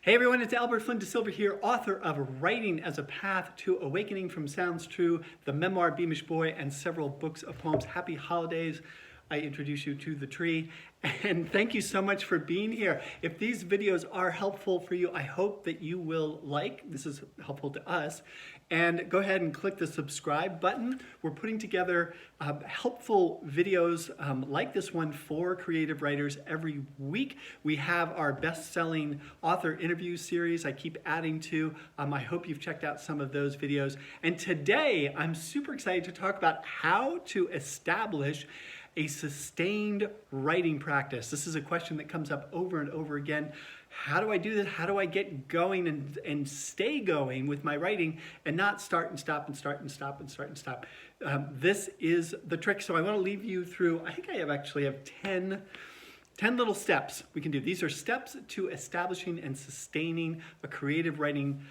Hey everyone, it's Albert Flynn DeSilver here, author of Writing as a Path to Awakening from Sounds True, the memoir Beamish Boy, and several books of poems. Happy holidays. I introduce you to the tree, and thank you so much for being here. If these videos are helpful for you, I hope that you will like. This is helpful to us. And go ahead and click the subscribe button. We're putting together helpful videos like this one for creative writers every week. We have our best-selling author interview series I keep adding to. I hope you've checked out some of those videos. And today, I'm super excited to talk about how to establish a sustained writing practice. This is a question that comes up over and over again. How do I do this? How do I get going and stay going with my writing and not start and stop and start and stop and start and stop? This is the trick. So I want to leave you through, I think I actually have 10 little steps we can do. These are steps to establishing and sustaining a creative writing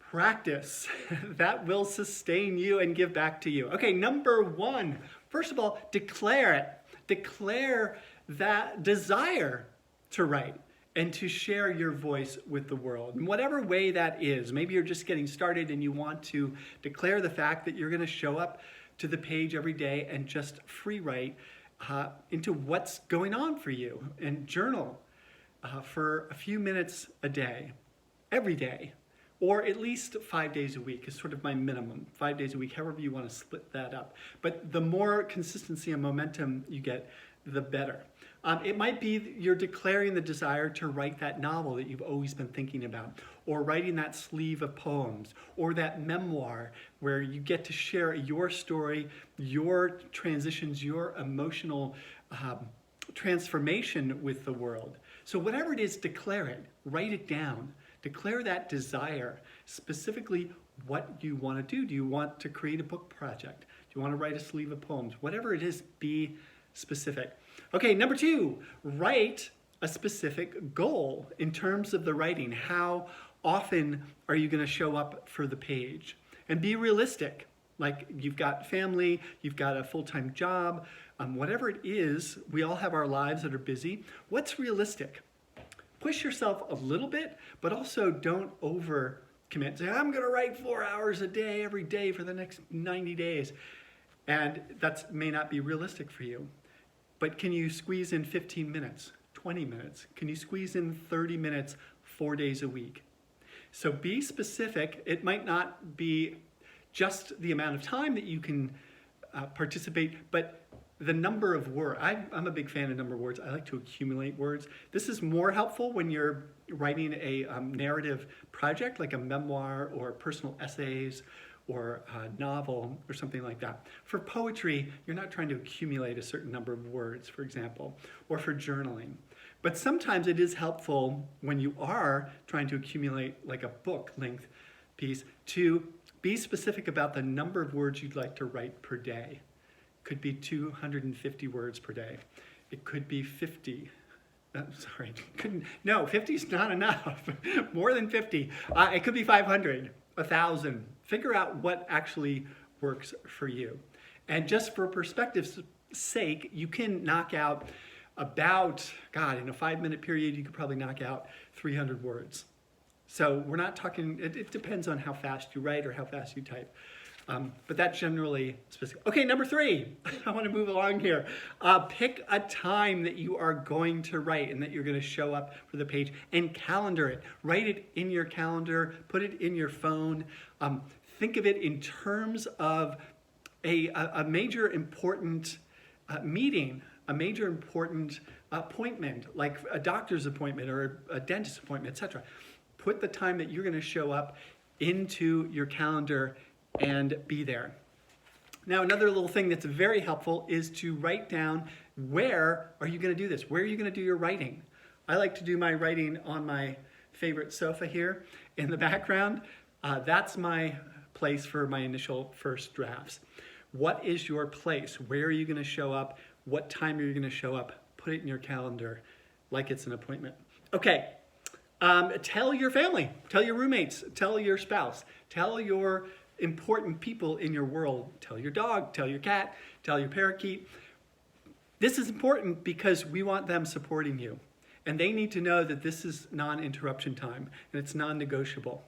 practice that will sustain you and give back to you. Okay, number one, first of all, declare it. Declare that desire to write and to share your voice with the world. In whatever way that is, maybe you're just getting started and you want to declare the fact that you're gonna show up to the page every day and just free write into what's going on for you and journal for a few minutes a day, every day. Or at least 5 days a week is sort of my minimum. 5 days a week, however you want to split that up. But the more consistency and momentum you get, the better. It might be you're declaring the desire to write that novel that you've always been thinking about, or writing that sleeve of poems, or that memoir where you get to share your story, your transitions, your emotional transformation with the world. So whatever it is, declare it, write it down. Declare that desire, specifically what you want to do. Do you want to create a book project? Do you want to write a sleeve of poems? Whatever it is, be specific. Okay, number two, write a specific goal in terms of the writing. How often are you going to show up for the page? And be realistic. Like you've got family, you've got a full-time job, whatever it is, we all have our lives that are busy. What's realistic? Push yourself a little bit, but also don't over commit. Say, I'm gonna write 4 hours a day, every day for the next 90 days. And that may not be realistic for you. But can you squeeze in 15 minutes, 20 minutes? Can you squeeze in 30 minutes 4 days a week? So be specific. It might not be just the amount of time that you can participate, but the number of words. I'm a big fan of number of words. I like to accumulate words. This is more helpful when you're writing a narrative project like a memoir or personal essays or a novel or something like that. For poetry, you're not trying to accumulate a certain number of words, for example, or for journaling. But sometimes it is helpful when you are trying to accumulate like a book length piece to be specific about the number of words you'd like to write per day. Could be 250 words per day. It could be 50. Sorry, 50 is not enough. More than 50. It could be 500, 1,000. Figure out what actually works for you. And just for perspective's sake, you can knock out about, in a 5-minute period, you could probably knock out 300 words. So we're not talking, it depends on how fast you write or how fast you type. But that's generally specific. Okay, number three, I want to move along here. Pick a time that you are going to write and that you're going to show up for the page and calendar it. Write it in your calendar, put it in your phone. Think of it in terms of a major important meeting, a major important appointment, like a doctor's appointment or a dentist appointment, etc. Put the time that you're going to show up into your calendar and be there. Now, another little thing that's very helpful is to write down where are you going to do this? Where are you going to do your writing? I like to do my writing on my favorite sofa here in the background. That's my place for my initial first drafts. What is your place? Where are you going to show up? What time are you going to show up? Put it in your calendar like it's an appointment. Okay. Tell your family, tell your roommates, tell your spouse, tell your important people in your world. Tell your dog, tell your cat, tell your parakeet. This is important because we want them supporting you. And they need to know that this is non-interruption time and it's non-negotiable.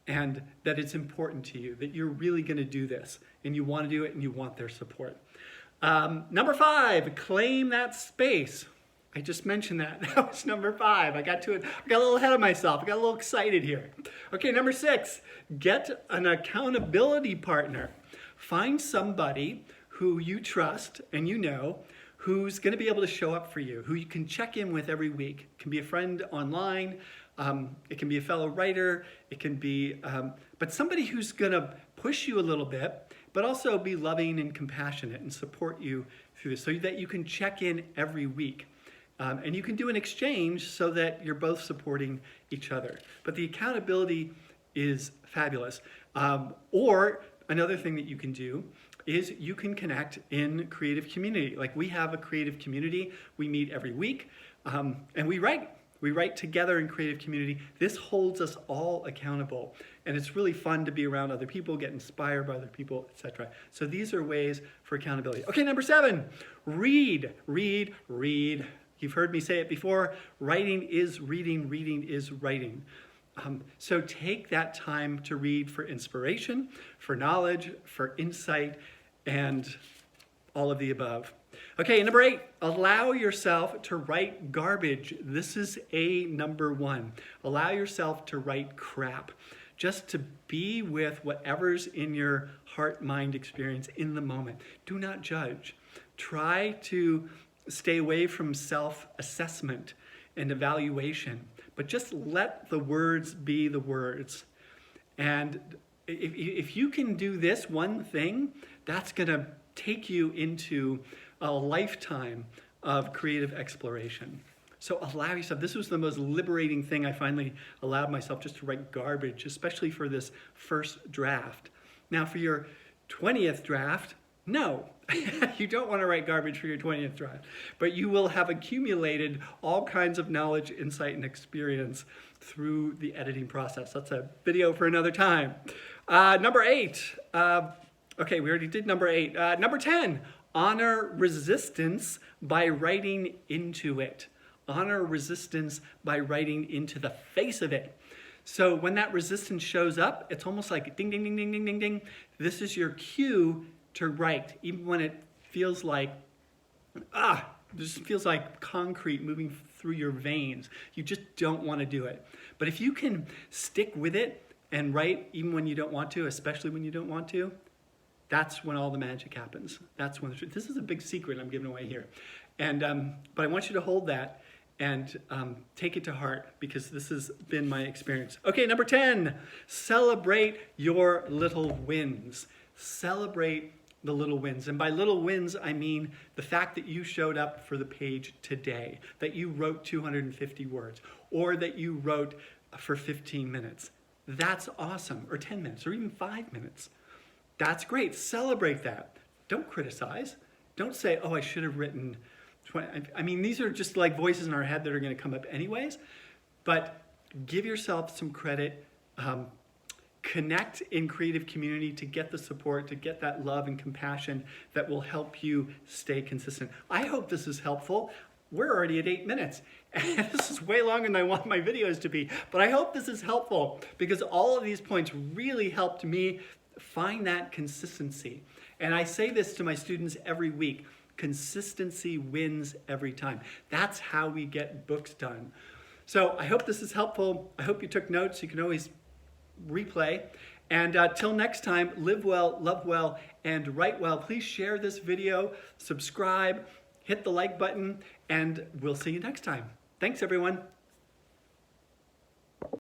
And that it's important to you, that you're really going to do this and you want to do it and you want their support. Number 5, claim that space. I just mentioned that. That was number 5. I got to it. I got a little ahead of myself. I got a little excited here. Okay, number 6, get an accountability partner. Find somebody who you trust and you know who's going to be able to show up for you, who you can check in with every week. It can be a friend online. It can be a fellow writer. It can be, but somebody who's going to push you a little bit, but also be loving and compassionate and support you through this so that you can check in every week. And you can do an exchange so that you're both supporting each other. But the accountability is fabulous. Or another thing that you can do is you can connect in creative community. Like we have a creative community. We meet every week and we write. We write together in creative community. This holds us all accountable. And it's really fun to be around other people, get inspired by other people, etc. So these are ways for accountability. Okay, number 7, read, read, read. You've heard me say it before. Writing is reading, reading is writing. So take that time to read for inspiration, for knowledge, for insight, and all of the above. Okay, number 8, allow yourself to write garbage. This is number 1. Allow yourself to write crap. Just to be with whatever's in your heart, mind experience in the moment. Do not judge. Try to stay away from self-assessment and evaluation, but just let the words be the words. And if you can do this one thing, that's going to take you into a lifetime of creative exploration. So allow yourself. This was the most liberating thing. I finally allowed myself just to write garbage, especially for this first draft. Now for your 20th draft, no, you don't want to write garbage for your 20th draft, but you will have accumulated all kinds of knowledge, insight, and experience through the editing process. That's a video for another time. Number 8. Okay, we already did number 8. Number 10, honor resistance by writing into it. Honor resistance by writing into the face of it. So when that resistance shows up, it's almost like ding, ding, ding, ding, ding, ding, ding. This is your cue to write, even when it feels like, this feels like concrete moving through your veins. You just don't want to do it. But if you can stick with it and write even when you don't want to, especially when you don't want to, that's when all the magic happens. That's when this is a big secret I'm giving away here. And but I want you to hold that and take it to heart because this has been my experience. Okay, number 10, celebrate your little wins. Celebrate the little wins. And by little wins, I mean the fact that you showed up for the page today, that you wrote 250 words, or that you wrote for 15 minutes. That's awesome. Or 10 minutes, or even 5 minutes. That's great. Celebrate that. Don't criticize. Don't say, oh, I should have written 20. I mean, these are just like voices in our head that are going to come up anyways. But give yourself some credit. Connect in creative community to get the support, to get that love and compassion that will help you stay consistent. I hope this is helpful. We're already at 8 minutes. And this is way longer than I want my videos to be. But I hope this is helpful because all of these points really helped me find that consistency. And I say this to my students every week. Consistency wins every time. That's how we get books done. So I hope this is helpful. I hope you took notes. You can always replay. And till next time, live well, love well, and write well. Please share this video, subscribe, hit the like button, and we'll see you next time. Thanks, everyone.